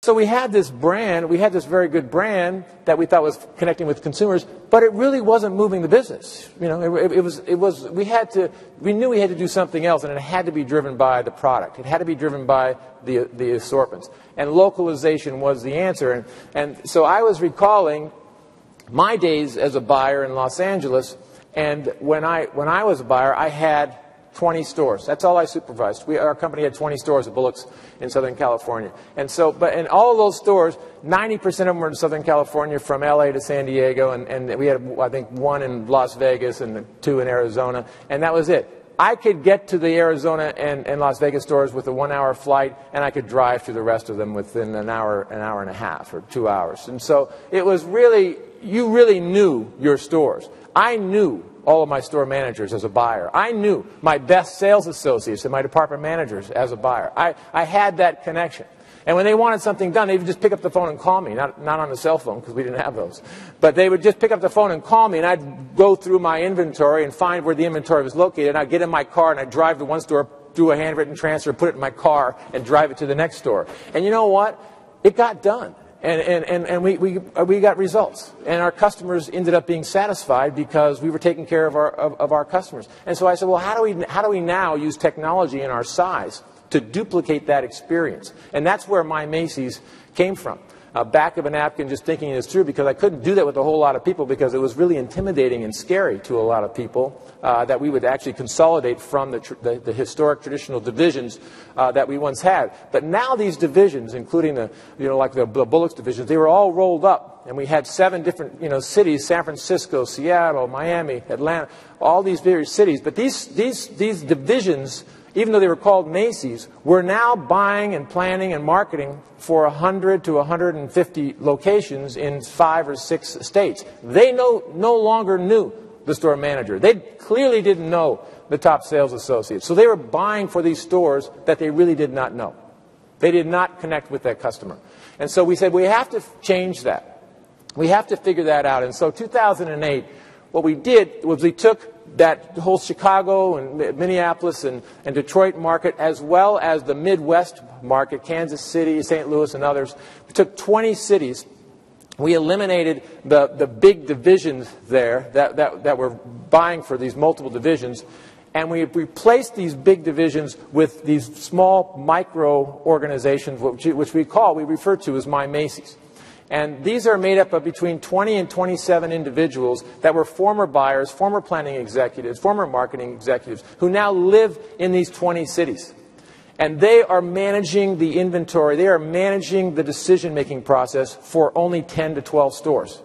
So we had this brand, we had this very good brand that we thought was connecting with consumers, but it really wasn't moving the business. You know, we knew we had to do something else, and it had to be driven by the product. It had to be driven by the assortments. And localization was the answer. And so I was recalling my days as a buyer in Los Angeles, and when I was a buyer, I had 20 stores. That's all I supervised. Our company had 20 stores at Bullock's in Southern California. And so, but in all of those stores, 90% of them were in Southern California, from LA to San Diego, and we had, I think, 1 in Las Vegas and 2 in Arizona, and that was it. I could get to the Arizona and Las Vegas stores with a 1-hour flight, and I could drive through the rest of them within an hour and a half, or 2 hours. And so it was really, you really knew your stores. I knew all of my store managers as a buyer. I knew my best sales associates and my department managers as a buyer. I had that connection. And when they wanted something done, they would just pick up the phone and call me, not on the cell phone, because we didn't have those. But they would just pick up the phone and call me, and I'd go through my inventory and find where the inventory was located, and I'd get in my car and I'd drive to one store, do a handwritten transfer, put it in my car, and drive it to the next store. And you know what? It got done. And we got results, and our customers ended up being satisfied because we were taking care of our customers. And so I said, well, how do we now use technology in our size to duplicate that experience? And that's where my Macy's came from. Back of a napkin, just thinking this through, because I couldn't do that with a whole lot of people, because it was really intimidating and scary to a lot of people that we would actually consolidate from the historic traditional divisions that we once had. But now these divisions, including like the Bullock's divisions, they were all rolled up, and we had 7 different cities: San Francisco, Seattle, Miami, Atlanta, all these various cities. But these divisions, even though they were called Macy's, we're now buying and planning and marketing for 100 to 150 locations in 5 or 6 states. They no longer knew the store manager. They clearly didn't know the top sales associates. So they were buying for these stores that they really did not know. They did not connect with that customer. And so we said, we have to change that. We have to figure that out. And so 2008, what we did was we took that whole Chicago and Minneapolis and Detroit market, as well as the Midwest market, Kansas City, St. Louis, and others. We took 20 cities. We eliminated the big divisions there that were buying for these multiple divisions, and we replaced these big divisions with these small micro organizations, which we refer to as My Macy's. And these are made up of between 20 and 27 individuals that were former buyers, former planning executives, former marketing executives, who now live in these 20 cities. And they are managing the inventory. They are managing the decision-making process for only 10 to 12 stores.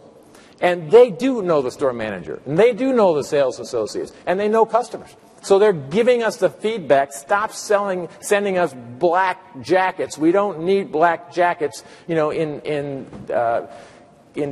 And they do know the store manager, and they do know the sales associates, and they know customers. So they're giving us the feedback. Stop sending us black jackets. We don't need black jackets, in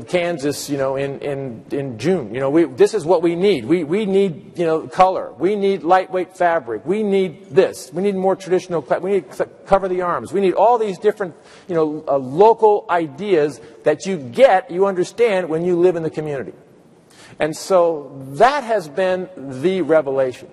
Kansas, in June. This is what we need. We need, color. We need lightweight fabric. We need this. We need more traditional. We need to cover the arms. We need all these different, local ideas that you understand when you live in the community. And so that has been the revelation.